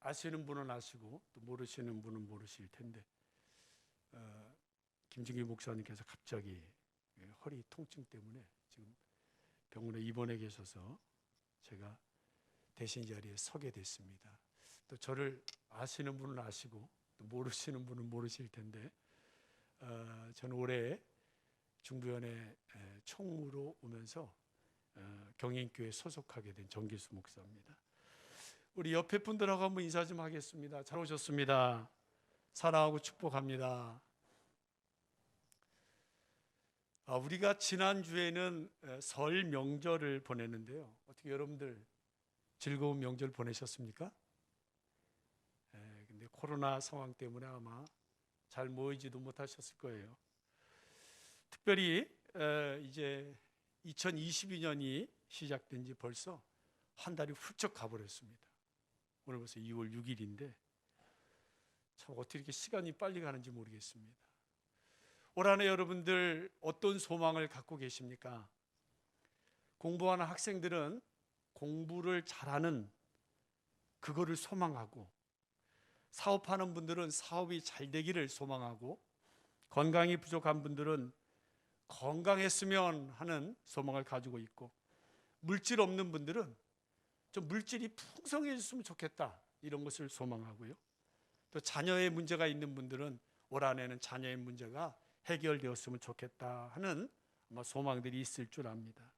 아시는 분은 아시고 또 모르시는 분은 모르실 텐데 김진기 목사님께서 갑자기 허리 통증 때문에 지금 병원에 입원해 계셔서 제가 대신 자리에 서게 됐습니다. 또 저를 아시는 분은 아시고 또 모르시는 분은 모르실 텐데 저는 올해 중부연의 총무로 오면서 경인교회 소속하게 된 정기수 목사입니다. 우리 옆에 분들하고 한번 인사 좀 하겠습니다. 잘 오셨습니다. 사랑하고 축복합니다. 우리가 지난주에는 설 명절을 보냈는데요. 어떻게 여러분들 즐거운 명절 보내셨습니까? 근데 코로나 상황 때문에 아마 잘 모이지도 못하셨을 거예요. 특별히 이제 2022년이 시작된 지 벌써 한 달이 훌쩍 가버렸습니다. 오늘 벌써 2월 6일인데 참 어떻게 이렇게 시간이 빨리 가는지 모르겠습니다. 올 한해 여러분들 어떤 소망을 갖고 계십니까? 공부하는 학생들은 공부를 잘하는 그거를 소망하고, 사업하는 분들은 사업이 잘 되기를 소망하고, 건강이 부족한 분들은 건강했으면 하는 소망을 가지고 있고, 물질 없는 분들은 좀 물질이 풍성해졌으면 좋겠다 이런 것을 소망하고요. 또 자녀의 문제가 있는 분들은 올 한해는 자녀의 문제가 해결되었으면 좋겠다 하는 소망들이 있을 줄 압니다.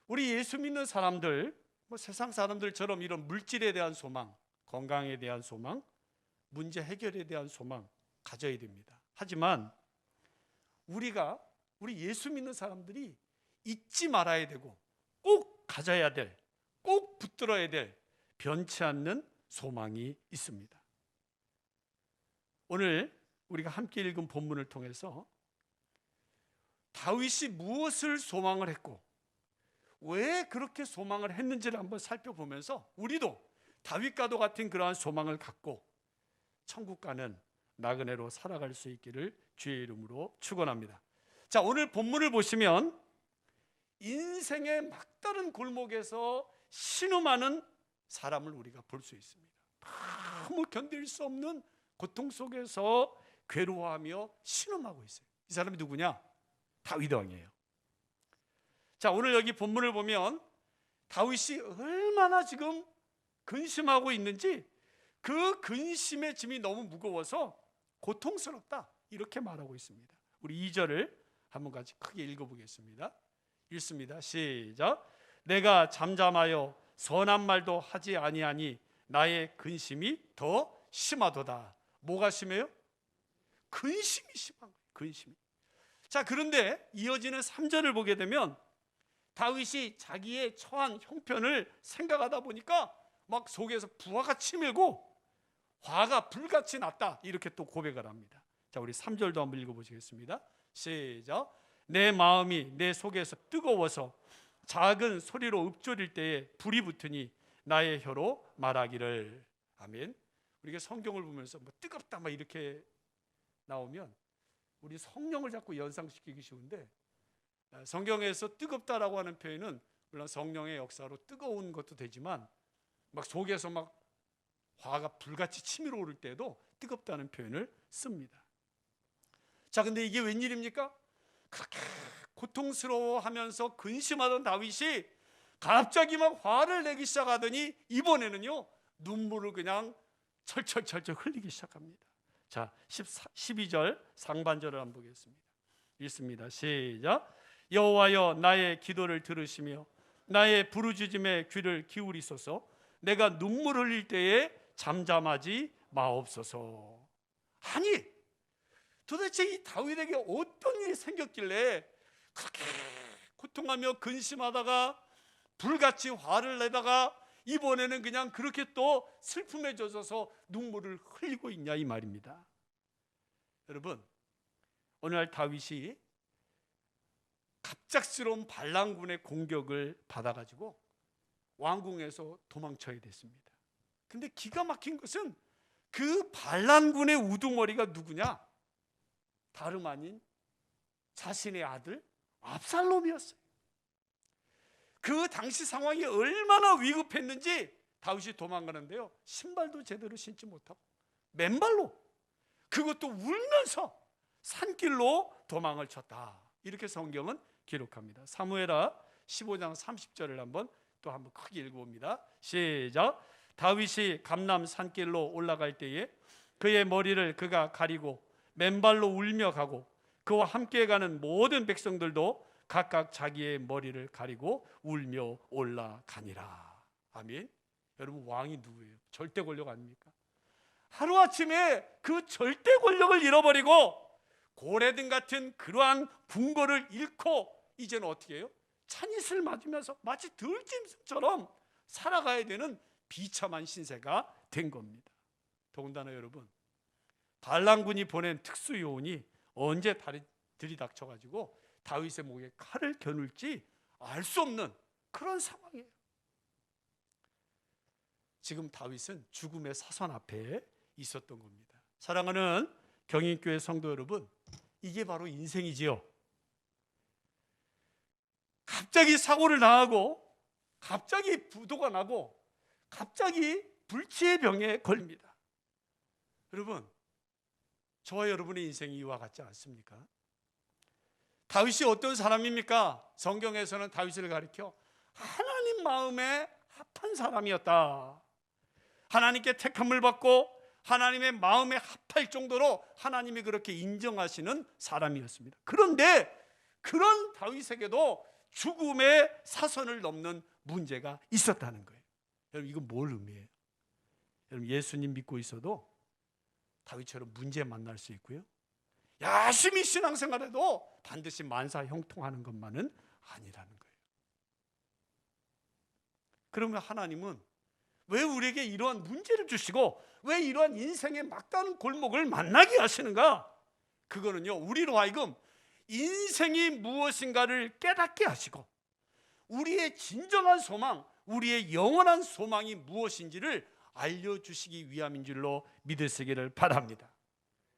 우리 예수 믿는 사람들, 세상 사람들처럼 이런 물질에 대한 소망, 건강에 대한 소망, 문제 해결에 대한 소망 가져야 됩니다. 하지만 우리 예수 믿는 사람들이 잊지 말아야 되고 꼭 가져야 될, 꼭 붙들어야 될 변치 않는 소망이 있습니다. 오늘 우리가 함께 읽은 본문을 통해서 다윗이 무엇을 소망을 했고 왜 그렇게 소망을 했는지를 한번 살펴보면서 우리도 다윗과도 같은 그러한 소망을 갖고 천국 가는 나그네로 살아갈 수 있기를 주의 이름으로 축원합니다. 자, 오늘 본문을 보시면 인생의 막다른 골목에서 신음하는 사람을 우리가 볼 수 있습니다. 너무 견딜 수 없는 고통 속에서 괴로워하며 신음하고 있어요. 이 사람이 누구냐? 다윗 왕이에요. 자, 오늘 여기 본문을 보면 다윗이 얼마나 지금 근심하고 있는지, 그 근심의 짐이 너무 무거워서 고통스럽다 이렇게 말하고 있습니다. 우리 2절을 한번 같이 크게 읽어보겠습니다. 읽습니다. 시작. 내가 잠잠하여 선한 말도 하지 아니하니 나의 근심이 더 심하도다. 뭐가 심해요? 근심이 심한 거예요. 근심이. 자, 그런데 이어지는 3절을 보게 되면 다윗이 자기의 처한 형편을 생각하다 보니까 막 속에서 부하가 치밀고 화가 불같이 났다 이렇게 또 고백을 합니다. 자, 우리 3절도 한번 읽어보시겠습니다. 시작. 내 마음이 내 속에서 뜨거워서 작은 소리로 읊조릴 때에 불이 붙으니 나의 혀로 말하기를. 아멘. 우리가 성경을 보면서 뜨겁다 막 이렇게 나오면 우리 성령을 자꾸 연상시키기 쉬운데, 성경에서 뜨겁다라고 하는 표현은 물론 성령의 역사로 뜨거운 것도 되지만 막 속에서 막 화가 불같이 치밀어 오를 때도 뜨겁다는 표현을 씁니다. 자, 근데 이게 웬일입니까? 그렇게 고통스러워하면서 근심하던 다윗이 갑자기 막 화를 내기 시작하더니 이번에는요 눈물을 그냥 철철철철 흘리기 시작합니다. 자, 12절 상반절을 한번 보겠습니다. 읽습니다. 시작. 여호와여 나의 기도를 들으시며 나의 부르짖음에 귀를 기울이소서. 내가 눈물 흘릴 때에 잠잠하지 마옵소서. 아니, 도대체 이 다윗에게 어떤 일이 생겼길래 그렇게 고통하며 근심하다가 불같이 화를 내다가 이번에는 그냥 그렇게 또 슬픔에 젖어서 눈물을 흘리고 있냐 이 말입니다. 여러분, 오늘날 다윗이 갑작스러운 반란군의 공격을 받아가지고 왕궁에서 도망쳐야 됐습니다. 근데 기가 막힌 것은 그 반란군의 우두머리가 누구냐? 다름 아닌 자신의 아들 압살롬이었어요. 그 당시 상황이 얼마나 위급했는지 다윗이 도망가는데요, 신발도 제대로 신지 못하고 맨발로, 그것도 울면서 산길로 도망을 쳤다. 이렇게 성경은 기록합니다. 사무엘하 15장 30절을 한번 크게 읽어봅니다. 시작. 다윗이 감람 산길로 올라갈 때에 그의 머리를 그가 가리고 맨발로 울며 가고 그와 함께 가는 모든 백성들도 각각 자기의 머리를 가리고 울며 올라가니라. 아멘. 여러분, 왕이 누구예요? 절대 권력 아닙니까? 하루아침에 그 절대 권력을 잃어버리고 고레등 같은 그러한 궁궐을 잃고 이제는 어떻게 해요? 찬잇을 맞으면서 마치 들짐승처럼 살아가야 되는 비참한 신세가 된 겁니다. 더군다나 여러분, 반란군이 보낸 특수요원이 언제 들이닥쳐가지고 다윗의 목에 칼을 겨눌지 알 수 없는 그런 상황이에요. 지금 다윗은 죽음의 사선 앞에 있었던 겁니다. 사랑하는 경인교회 성도 여러분, 이게 바로 인생이지요. 갑자기 사고를 당하고 갑자기 부도가 나고 갑자기 불치의 병에 걸립니다. 여러분, 저와 여러분의 인생이 이와 같지 않습니까? 다윗이 어떤 사람입니까? 성경에서는 다윗을 가리켜 하나님 마음에 합한 사람이었다. 하나님께 택함을 받고 하나님의 마음에 합할 정도로 하나님이 그렇게 인정하시는 사람이었습니다. 그런데 그런 다윗에게도 죽음의 사선을 넘는 문제가 있었다는 거예요. 여러분, 이건 뭘 의미해요? 여러분, 예수님 믿고 있어도 다윗처럼 문제 만날 수 있고요, 열심히 신앙생활해도 반드시 만사 형통하는 것만은 아니라는 거예요. 그러면 하나님은 왜 우리에게 이러한 문제를 주시고 왜 이러한 인생의 막다른 골목을 만나게 하시는가? 그거는요, 우리로 하여금 인생이 무엇인가를 깨닫게 하시고 우리의 진정한 소망, 우리의 영원한 소망이 무엇인지를 알려주시기 위함인 줄로 믿으시기를 바랍니다.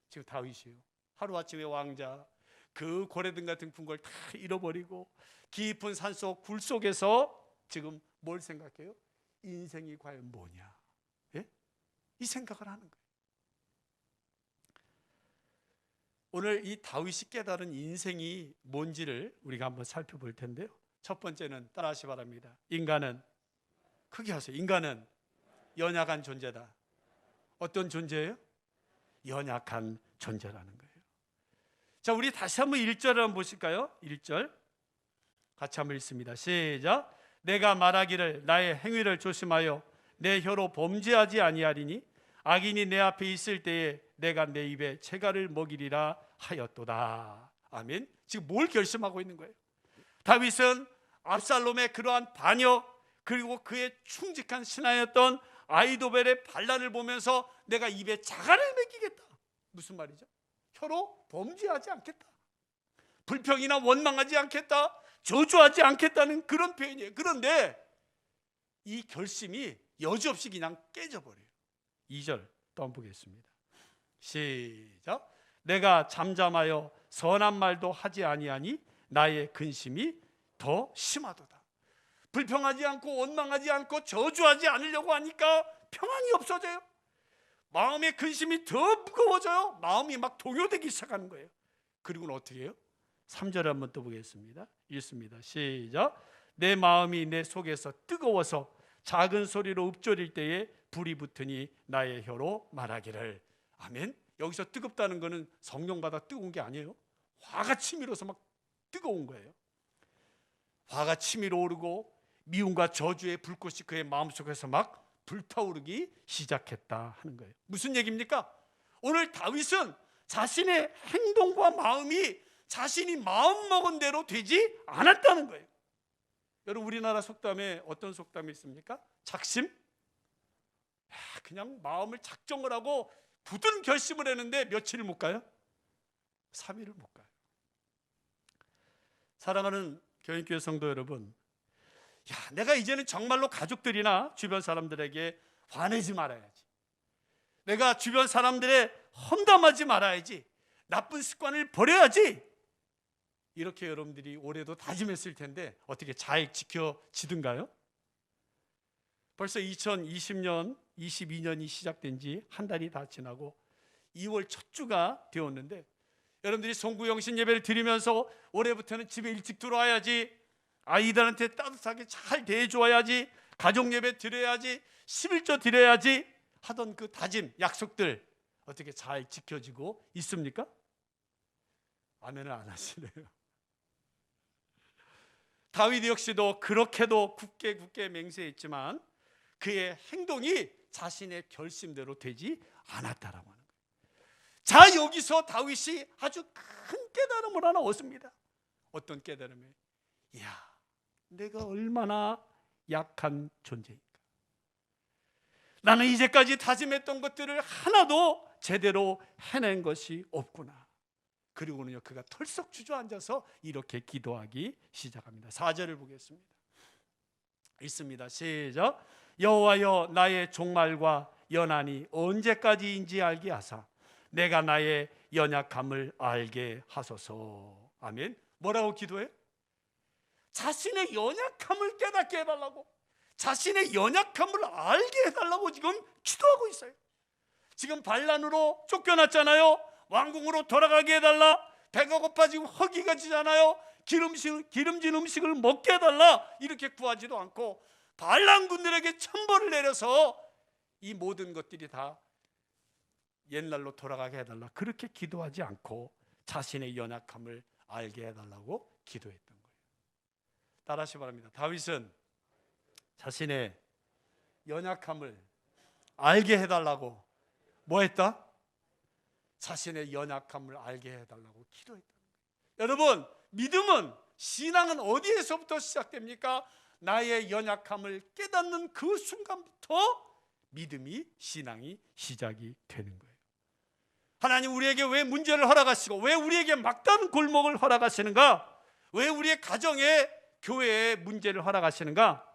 지금 다윗이요, 하루아침에 왕자, 그 고레등 같은 궁궐 다 잃어버리고 깊은 산속 굴 속에서 지금 뭘 생각해요? 인생이 과연 뭐냐? 예? 이 생각을 하는 거예요. 오늘 이 다윗이 깨달은 인생이 뭔지를 우리가 한번 살펴볼 텐데요, 첫 번째는 따라하시 바랍니다. 인간은, 크게 하세요. 인간은 연약한 존재다. 어떤 존재예요? 연약한 존재라는 거예요. 자, 우리 다시 한번 1절을 한번 보실까요? 1절 같이 한번 읽습니다. 시작. 내가 말하기를 나의 행위를 조심하여 내 혀로 범죄하지 아니하리니 악인이 내 앞에 있을 때에 내가 내 입에 채가를 먹이리라 하였도다. 아멘. 지금 뭘 결심하고 있는 거예요? 다윗은 압살롬의 그러한 반역, 그리고 그의 충직한 신하였던 아히도벨의 반란을 보면서 내가 입에 자갈을 먹이겠다. 무슨 말이죠? 혀로 범죄하지 않겠다, 불평이나 원망하지 않겠다, 저주하지 않겠다는 그런 표현이에요. 그런데 이 결심이 여지없이 그냥 깨져버려요. 2절 또 한번 보겠습니다. 시작. 내가 잠잠하여 선한 말도 하지 아니하니 나의 근심이 더 심하도다. 불평하지 않고 원망하지 않고 저주하지 않으려고 하니까 평안이 없어져요. 마음의 근심이 더 무거워져요. 마음이 막 동요되기 시작하는 거예요. 그리고는 어떻게 해요? 3절을 한번 또 보겠습니다. 읽습니다. 시작. 내 마음이 내 속에서 뜨거워서 작은 소리로 읊조릴 때에 불이 붙으니 나의 혀로 말하기를. 아멘. 여기서 뜨겁다는 것은 성령받아 뜨거운 게 아니에요. 화가 치밀어서 막 뜨거운 거예요. 화가 치밀어 오르고 미움과 저주의 불꽃이 그의 마음속에서 막 불타오르기 시작했다 하는 거예요. 무슨 얘기입니까? 오늘 다윗은 자신의 행동과 마음이 자신이 마음먹은 대로 되지 않았다는 거예요. 여러분, 우리나라 속담에 어떤 속담이 있습니까? 작심? 그냥 마음을 작정을 하고 굳은 결심을 했는데 며칠을 못 가요? 3일을 못 가요. 사랑하는 교인교회 성도 여러분, 내가 이제는 정말로 가족들이나 주변 사람들에게 화내지 말아야지, 내가 주변 사람들에 험담하지 말아야지, 나쁜 습관을 버려야지, 이렇게 여러분들이 올해도 다짐했을 텐데 어떻게 잘 지켜지든가요? 벌써 2020년, 22년이 시작된 지 한 달이 다 지나고 2월 첫 주가 되었는데, 여러분들이 송구영신 예배를 드리면서 올해부터는 집에 일찍 들어와야지, 아이들한테 따뜻하게 잘 대해줘야지, 가족 예배 드려야지, 11조 드려야지 하던 그 다짐, 약속들 어떻게 잘 지켜지고 있습니까? 아멘을 안 하시네요. 다윗 역시도 그렇게도 굳게 맹세했지만 그의 행동이 자신의 결심대로 되지 않았다라고 하는 거예요. 자, 여기서 다윗이 아주 큰 깨달음을 하나 얻습니다. 어떤 깨달음이에요? 이야, 내가 얼마나 약한 존재인가. 나는 이제까지 다짐했던 것들을 하나도 제대로 해낸 것이 없구나. 그리고는요, 그가 털썩 주저앉아서 이렇게 기도하기 시작합니다. 4절을 보겠습니다. 있습니다. 시작. 여호와여, 나의 종말과 연한이 언제까지인지 알게 하사 내가 나의 연약함을 알게 하소서. 아멘. 뭐라고 기도해? 자신의 연약함을 깨닫게 해달라고, 자신의 연약함을 알게 해달라고 지금 기도하고 있어요. 지금 반란으로 쫓겨났잖아요. 왕궁으로 돌아가게 해달라. 배가 고파 지금 허기가 지잖아요. 기름진 음식을 먹게 해달라. 이렇게 구하지도 않고 반란군들에게 천벌을 내려서 이 모든 것들이 다 옛날로 돌아가게 해달라, 그렇게 기도하지 않고 자신의 연약함을 알게 해달라고 기도했던 거예요. 따라하시 바랍니다. 다윗은 자신의 연약함을 알게 해달라고 뭐 했다? 자신의 연약함을 알게 해달라고 기도했다는 거예요. 여러분, 믿음은, 신앙은 어디에서부터 시작됩니까? 나의 연약함을 깨닫는 그 순간부터 믿음이, 신앙이 시작이 되는 거예요. 하나님 우리에게 왜 문제를 허락하시고 왜 우리에게 막다른 골목을 허락하시는가? 왜 우리의 가정에, 교회에 문제를 허락하시는가?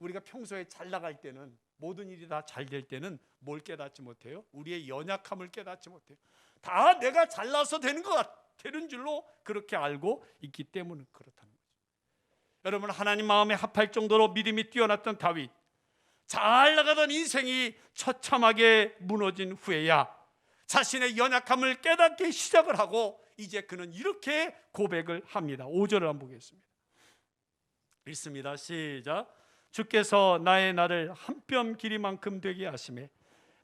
우리가 평소에 잘 나갈 때는, 모든 일이 다 잘 될 때는 뭘 깨닫지 못해요? 우리의 연약함을 깨닫지 못해요. 다 내가 잘나서 되는 줄로 그렇게 알고 있기 때문에 그렇다는 거죠. 여러분, 하나님 마음에 합할 정도로 믿음이 뛰어났던 다윗, 잘 나가던 인생이 처참하게 무너진 후에야 자신의 연약함을 깨닫기 시작을 하고 이제 그는 이렇게 고백을 합니다. 5절을 한번 보겠습니다. 읽습니다. 시작. 주께서 나의 날을 한 뼘 길이만큼 되게 하시매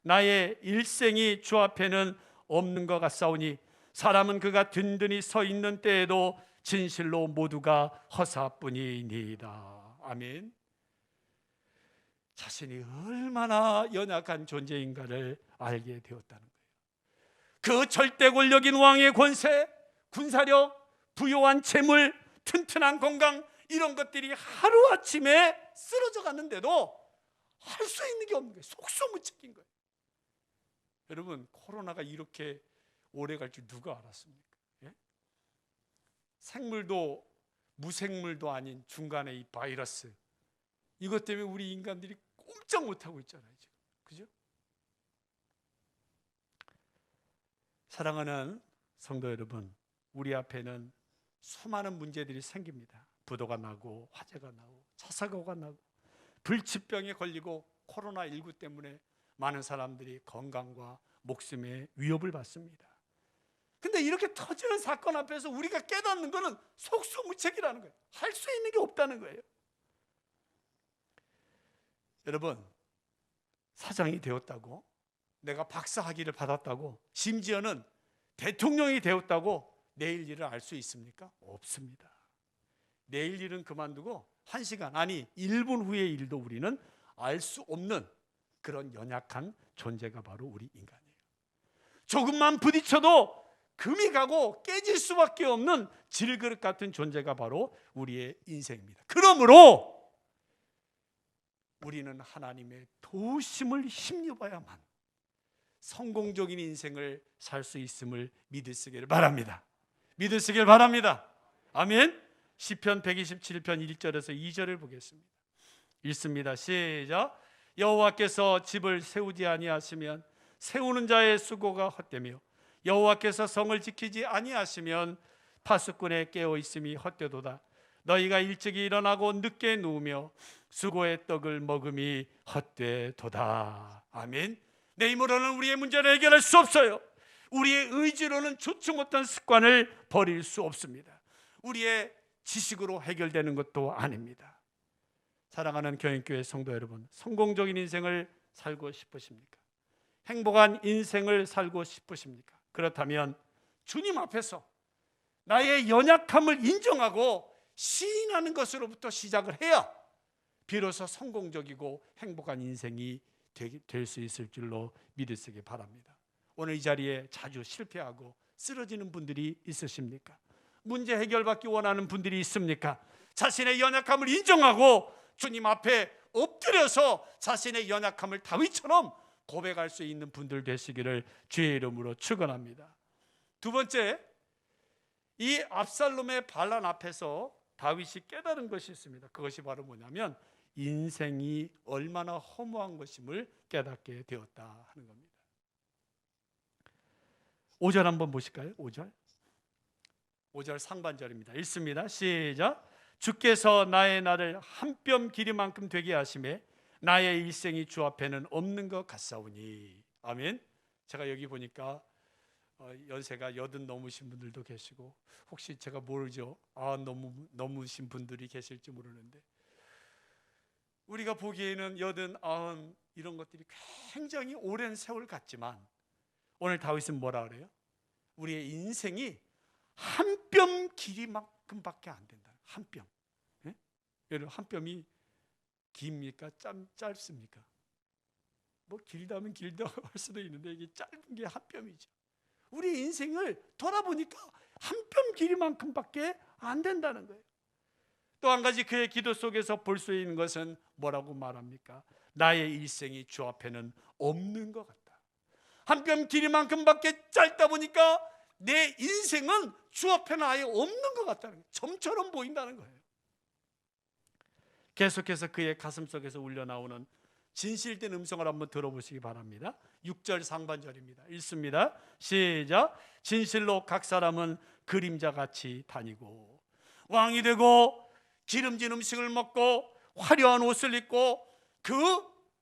나의 일생이 주 앞에는 없는 것 같사오니 사람은 그가 든든히 서 있는 때에도 진실로 모두가 허사뿐이니이다. 아멘. 자신이 얼마나 연약한 존재인가를 알게 되었다는 거예요. 그 절대 권력인 왕의 권세, 군사력, 부요한 재물, 튼튼한 건강, 이런 것들이 하루아침에 쓰러져 갔는데도 할 수 있는 게 없는 거예요. 속수무책인 거예요. 여러분, 코로나가 이렇게 오래 갈 줄 누가 알았습니까? 예? 생물도 무생물도 아닌 중간에 이 바이러스, 이것 때문에 우리 인간들이 꼼짝 못하고 있잖아요, 지금. 그죠? 사랑하는 성도 여러분, 우리 앞에는 수많은 문제들이 생깁니다. 부도가 나고 화재가 나고 차사고가 나고 불치병에 걸리고 코로나19 때문에 많은 사람들이 건강과 목숨의 위협을 받습니다. 근데 이렇게 터지는 사건 앞에서 우리가 깨닫는 것은 속수무책이라는 거예요. 할 수 있는 게 없다는 거예요. 여러분, 사장이 되었다고, 내가 박사 학위를 받았다고, 심지어는 대통령이 되었다고 내일 일을 알 수 있습니까? 없습니다. 내일 일은 그만두고 1시간, 아니 1분 후의 일도 우리는 알 수 없는 그런 연약한 존재가 바로 우리 인간이에요. 조금만 부딪혀도 금이 가고 깨질 수밖에 없는 질그릇 같은 존재가 바로 우리의 인생입니다. 그러므로 우리는 하나님의 도우심을 힘입어야만 성공적인 인생을 살 수 있음을 믿으시길 바랍니다. 믿으시길 바랍니다. 아멘. 시편 127편 1절에서 2절을 보겠습니다. 읽습니다. 시작. 여호와께서 집을 세우지 아니하시면 세우는 자의 수고가 헛되며 여호와께서 성을 지키지 아니하시면 파수꾼의 깨어 있음이 헛되도다. 너희가 일찍이 일어나고 늦게 누우며 수고의 떡을 먹음이 헛되도다. 아멘. 내 힘으로는 우리의 문제를 해결할 수 없어요. 우리의 의지로는 좋지 못한 습관을 버릴 수 없습니다. 우리의 지식으로 해결되는 것도 아닙니다. 사랑하는 경인교회 성도 여러분, 성공적인 인생을 살고 싶으십니까? 행복한 인생을 살고 싶으십니까? 그렇다면 주님 앞에서 나의 연약함을 인정하고 시인하는 것으로부터 시작을 해야 비로소 성공적이고 행복한 인생이 될 수 있을 줄로 믿으시기 바랍니다. 오늘 이 자리에 자주 실패하고 쓰러지는 분들이 있으십니까? 문제 해결받기 원하는 분들이 있습니까? 자신의 연약함을 인정하고 주님 앞에 엎드려서 자신의 연약함을 다윗처럼 고백할 수 있는 분들 되시기를 주의 이름으로 축원합니다. 두 번째, 이 압살롬의 반란 앞에서 다윗이 깨달은 것이 있습니다. 그것이 바로 뭐냐면 인생이 얼마나 허무한 것임을 깨닫게 되었다 하는 겁니다. 5절 한번 보실까요? 5절 상반절입니다. 읽습니다. 시작. 주께서 나의 날을 한 뼘 길이만큼 되게 하심에 나의 일생이 주 앞에는 없는 것 같사오니. 아멘. 제가 여기 보니까 연세가 80 넘으신 분들도 계시고, 혹시 제가 모르죠, 넘으신 분들이 계실지 모르는데, 우리가 보기에는 80, 90 이런 것들이 굉장히 오랜 세월 같지만 오늘 다윗은 뭐라 그래요? 우리의 인생이 한 뼘 길이만큼밖에 안 된다. 한 뼘. 예? 여러분, 한 뼘이 깁니까? 짧습니까? 뭐 길다면 길다고 할 수도 있는데 이게 짧은 게 한 뼘이죠. 우리 인생을 돌아보니까 한 뼘 길이만큼밖에 안 된다는 거예요. 또 한 가지 그의 기도 속에서 볼 수 있는 것은 뭐라고 말합니까? 나의 일생이 주 앞에는 없는 것 같다. 한 뼘 길이만큼밖에 짧다 보니까 내 인생은 주 앞에는 아예 없는 것 같다는 거예요. 점처럼 보인다는 거예요. 계속해서 그의 가슴 속에서 울려나오는 진실된 음성을 한번 들어보시기 바랍니다. 6절 상반절입니다. 읽습니다. 시작. 진실로 각 사람은 그림자같이 다니고 왕이 되고 기름진 음식을 먹고 화려한 옷을 입고 그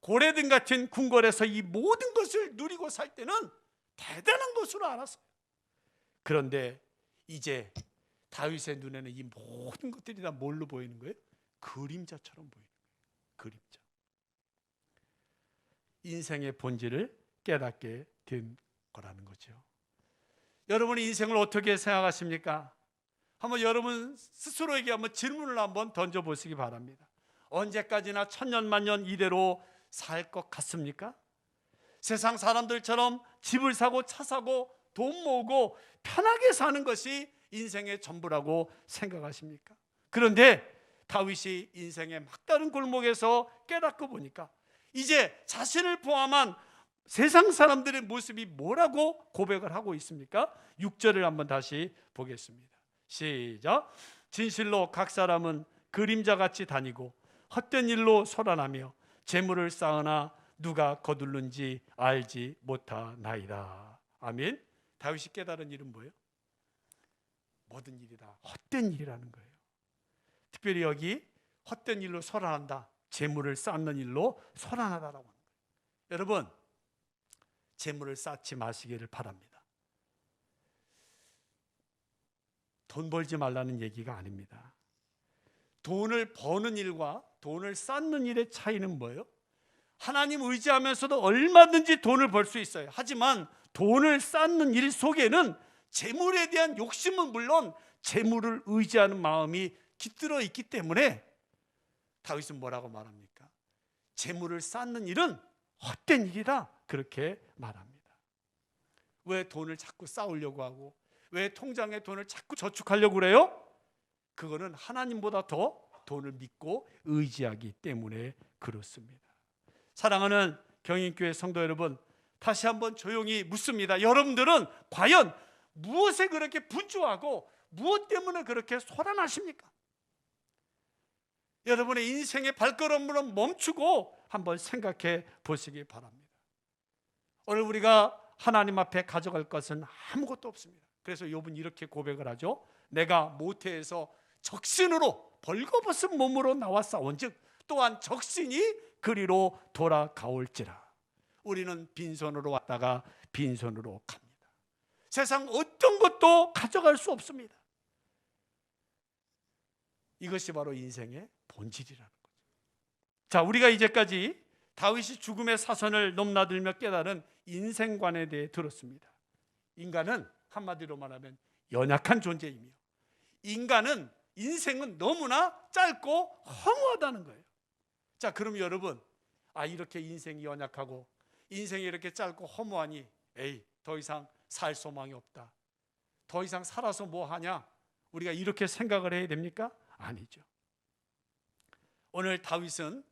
고래등 같은 궁궐에서 이 모든 것을 누리고 살 때는 대단한 것으로 알았어요. 그런데 이제 다윗의 눈에는 이 모든 것들이 다 뭘로 보이는 거예요? 그림자처럼 보이는 거예요. 그림자. 인생의 본질을 깨닫게 된 거라는 거죠. 여러분이 인생을 어떻게 생각하십니까? 한번 여러분 스스로에게 한번 질문을 한번 던져보시기 바랍니다. 언제까지나 천년만년 이대로 살 것 같습니까? 세상 사람들처럼 집을 사고 차 사고 돈 모으고 편하게 사는 것이 인생의 전부라고 생각하십니까? 그런데 다윗이 인생의 막다른 골목에서 깨닫고 보니까 이제 자신을 포함한 세상 사람들의 모습이 뭐라고 고백을 하고 있습니까? 6절을 한번 다시 보겠습니다. 시작. 진실로 각 사람은 그림자같이 다니고 헛된 일로 소란하며 재물을 쌓으나 누가 거둘는지 알지 못하나이다. 아멘. 다윗이 깨달은 일은 뭐예요? 모든 일이 다 헛된 일이라는 거예요. 특별히 여기 헛된 일로 소란한다, 재물을 쌓는 일로 소란하다라고 하는 거예요. 여러분, 재물을 쌓지 마시기를 바랍니다. 돈 벌지 말라는 얘기가 아닙니다. 돈을 버는 일과 돈을 쌓는 일의 차이는 뭐예요? 하나님 의지하면서도 얼마든지 돈을 벌 수 있어요. 하지만 돈을 쌓는 일 속에는 재물에 대한 욕심은 물론 재물을 의지하는 마음이 깃들어 있기 때문에 다윗은 뭐라고 말합니까? 재물을 쌓는 일은 헛된 일이다, 그렇게 말합니다. 왜 돈을 자꾸 쌓으려고 하고 왜 통장에 돈을 자꾸 저축하려고 그래요? 그거는 하나님보다 더 돈을 믿고 의지하기 때문에 그렇습니다. 사랑하는 경인교회 성도 여러분, 다시 한번 조용히 묻습니다. 여러분들은 과연 무엇에 그렇게 분주하고 무엇 때문에 그렇게 소란하십니까? 여러분의 인생의 발걸음으로 멈추고 한번 생각해 보시기 바랍니다. 오늘 우리가 하나님 앞에 가져갈 것은 아무것도 없습니다. 그래서 욥은 이렇게 고백을 하죠. 내가 모태에서 적신으로 벌거벗은 몸으로 나와 싸운즉 또한 적신이 그리로 돌아가올지라. 우리는 빈손으로 왔다가 빈손으로 갑니다. 세상 어떤 것도 가져갈 수 없습니다. 이것이 바로 인생의 본질이라는 거죠. 자, 우리가 이제까지 다윗이 죽음의 사선을 넘나들며 깨달은 인생관에 대해 들었습니다. 인간은 한마디로 말하면 연약한 존재이며, 인생은 너무나 짧고 허무하다는 거예요. 자, 그럼 여러분, 이렇게 인생이 연약하고 인생이 이렇게 짧고 허무하니 더 이상 살 소망이 없다, 더 이상 살아서 뭐 하냐, 우리가 이렇게 생각을 해야 됩니까? 아니죠. 오늘 다윗은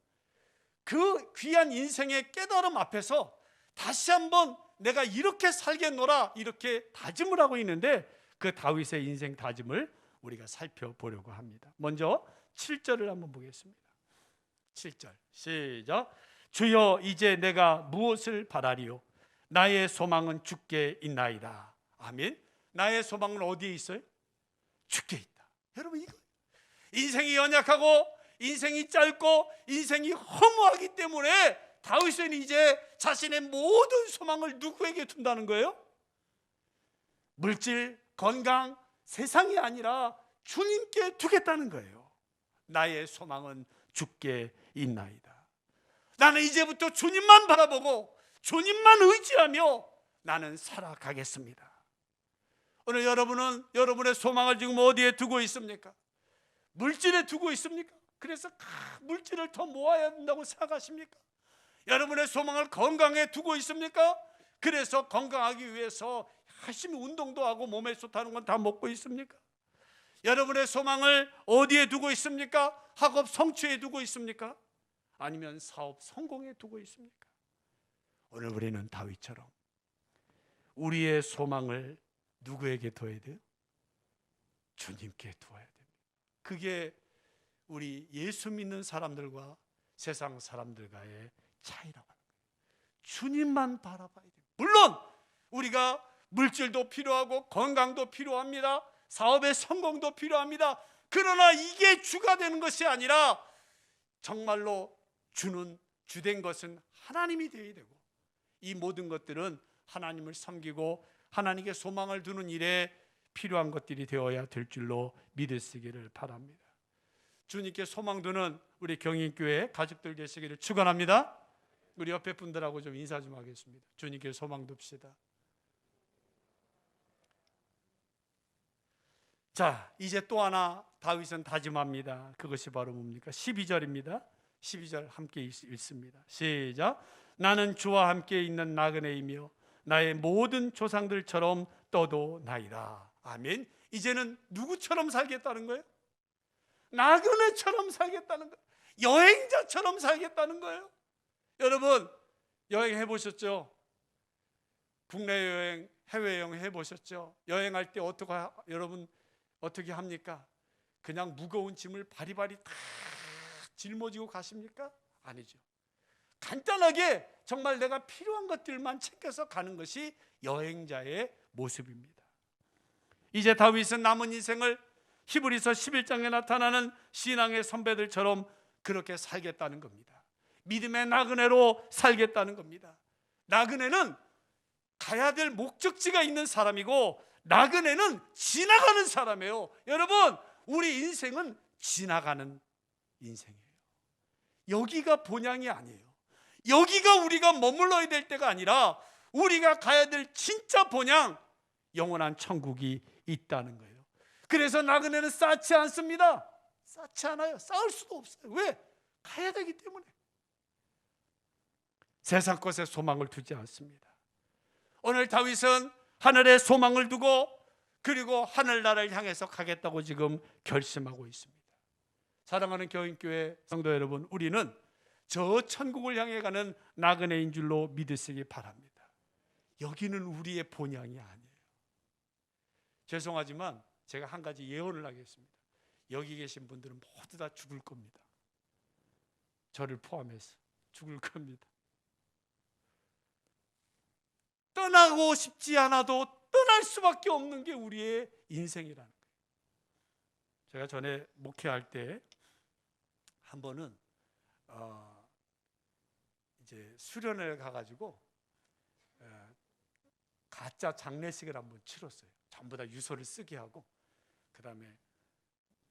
그 귀한 인생의 깨달음 앞에서 다시 한번 내가 이렇게 살겠노라 이렇게 다짐을 하고 있는데, 그 다윗의 인생 다짐을 우리가 살펴보려고 합니다. 먼저 7절을 한번 보겠습니다. 7절 시작. 주여 이제 내가 무엇을 바라리요? 나의 소망은 주께 있나이다. 아멘. 나의 소망은 어디에 있어요? 주께 있다. 여러분, 이거 인생이 연약하고 인생이 짧고 인생이 허무하기 때문에 다윗은 이제 자신의 모든 소망을 누구에게 둔다는 거예요? 물질, 건강, 세상이 아니라 주님께 두겠다는 거예요. 나의 소망은 주께 있나이다. 나는 이제부터 주님만 바라보고 주님만 의지하며 나는 살아가겠습니다. 오늘 여러분은 여러분의 소망을 지금 어디에 두고 있습니까? 물질에 두고 있습니까? 그래서 물질을 더 모아야 된다고 생각하십니까? 여러분의 소망을 건강에 두고 있습니까? 그래서 건강하기 위해서 열심히 운동도 하고 몸에 좋다는 건 다 먹고 있습니까? 여러분의 소망을 어디에 두고 있습니까? 학업 성취에 두고 있습니까? 아니면 사업 성공에 두고 있습니까? 오늘 우리는 다윗처럼 우리의 소망을 누구에게 둬야 돼요? 주님께 두어야 됩니다. 그게 우리 예수 믿는 사람들과 세상 사람들과의 차이라고 하는 거예요. 주님만 바라봐야 돼요. 물론 우리가 물질도 필요하고 건강도 필요합니다. 사업의 성공도 필요합니다. 그러나 이게 주가 되는 것이 아니라 정말로 주된 것은 하나님이 되어야 되고, 이 모든 것들은 하나님을 섬기고 하나님께 소망을 두는 일에 필요한 것들이 되어야 될 줄로 믿으시기를 바랍니다. 주님께 소망 두는 우리 경인교회 가족들 되시기를 축원합니다. 우리 옆에 분들하고 좀 인사 좀 하겠습니다. 주님께 소망 둡시다. 자, 이제 또 하나 다윗은 다짐합니다. 그것이 바로 뭡니까? 12절입니다. 12절 함께 읽습니다. 시작. 나는 주와 함께 있는 나그네이며 나의 모든 조상들처럼 떠도나이다. 아멘. 이제는 누구처럼 살겠다는 거예요? 나그네처럼 살겠다는 거예요. 여행자처럼 살겠다는 거예요. 여러분, 여행해 보셨죠? 국내 여행, 해외 여행 해 보셨죠? 여행할 때 여러분 어떻게 합니까? 그냥 무거운 짐을 바리바리 다 짊어지고 가십니까? 아니죠. 간단하게 정말 내가 필요한 것들만 챙겨서 가는 것이 여행자의 모습입니다. 이제 다윗은 남은 인생을 히브리서 11장에 나타나는 신앙의 선배들처럼 그렇게 살겠다는 겁니다. 믿음의 나그네로 살겠다는 겁니다. 나그네는 가야 될 목적지가 있는 사람이고, 나그네는 지나가는 사람이에요. 여러분, 우리 인생은 지나가는 인생이에요. 여기가 본향이 아니에요. 여기가 우리가 머물러야 될 때가 아니라 우리가 가야 될 진짜 본향, 영원한 천국이 있다는 거예요. 그래서 나그네는 쌓지 않습니다. 쌓지 않아요. 쌓을 수도 없어요. 왜? 가야 되기 때문에. 세상 것에 소망을 두지 않습니다. 오늘 다윗은 하늘에 소망을 두고 그리고 하늘나라를 향해서 가겠다고 지금 결심하고 있습니다. 사랑하는 교인교회 성도 여러분, 우리는 저 천국을 향해 가는 나그네인 줄로 믿으시기 바랍니다. 여기는 우리의 본향이 아니에요. 죄송하지만 제가 한 가지 예언을 하겠습니다. 여기 계신 분들은 모두 다 죽을 겁니다. 저를 포함해서 죽을 겁니다. 떠나고 싶지 않아도 떠날 수밖에 없는 게 우리의 인생이라는 거예요. 제가 전에 목회할 때 한 번은 이제 수련회 가가지고 가짜 장례식을 한번 치렀어요. 전부 다 유서를 쓰게 하고, 그 다음에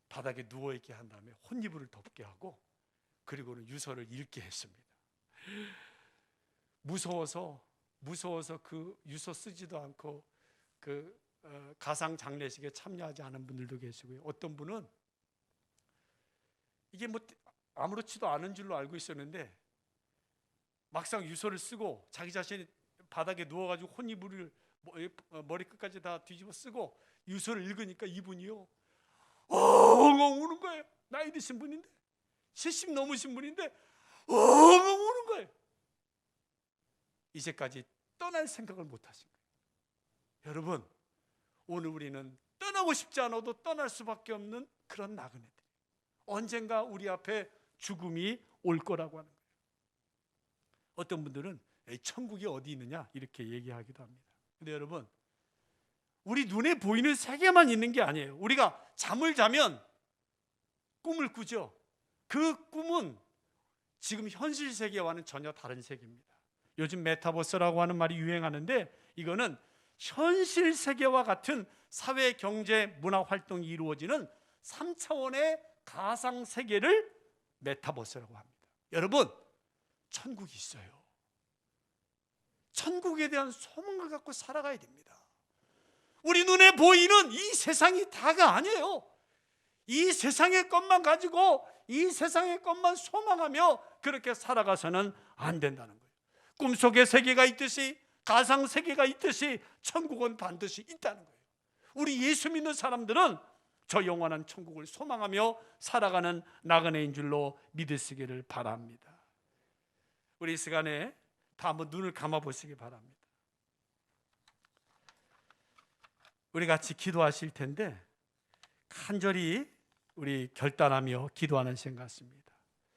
바닥에 누워있게 한 다음에 혼이불을 덮게 하고, 그리고는 유서를 읽게 했습니다. 무서워서 그 유서 쓰지도 않고 그 가상 장례식에 참여하지 않은 분들도 계시고요. 어떤 분은 이게 뭐 아무렇지도 않은 줄로 알고 있었는데 막상 유서를 쓰고 자기 자신이 바닥에 누워가지고 혼이불을 머리끝까지 다 뒤집어 쓰고 유서를 읽으니까 이분이요 엉엉 우는 거예요. 나이 드신 분인데, 70 넘으신 분인데 엉엉 우는 거예요. 이제까지 떠날 생각을 못 하신 거예요. 여러분, 오늘 우리는 떠나고 싶지 않아도 떠날 수밖에 없는 그런 나그네들, 언젠가 우리 앞에 죽음이 올 거라고 하는 거예요. 어떤 분들은 천국이 어디 있느냐 이렇게 얘기하기도 합니다. 근데 여러분, 우리 눈에 보이는 세계만 있는 게 아니에요. 우리가 잠을 자면 꿈을 꾸죠. 그 꿈은 지금 현실 세계와는 전혀 다른 세계입니다. 요즘 메타버스라고 하는 말이 유행하는데, 이거는 현실 세계와 같은 사회, 경제, 문화 활동이 이루어지는 3차원의 가상 세계를 메타버스라고 합니다. 여러분, 천국이 있어요. 천국에 대한 소망을 갖고 살아가야 됩니다. 우리 눈에 보이는 이 세상이 다가 아니에요. 이 세상의 것만 가지고 이 세상의 것만 소망하며 그렇게 살아가서는 안 된다는 거예요. 꿈속의 세계가 있듯이 가상 세계가 있듯이 천국은 반드시 있다는 거예요. 우리 예수 믿는 사람들은 저 영원한 천국을 소망하며 살아가는 나그네인 줄로 믿으시기를 바랍니다. 우리 이 시간에 다 한번 눈을 감아 보시기 바랍니다. 우리 같이 기도하실 텐데 간절히 우리 결단하며 기도하는 시간 같습니다.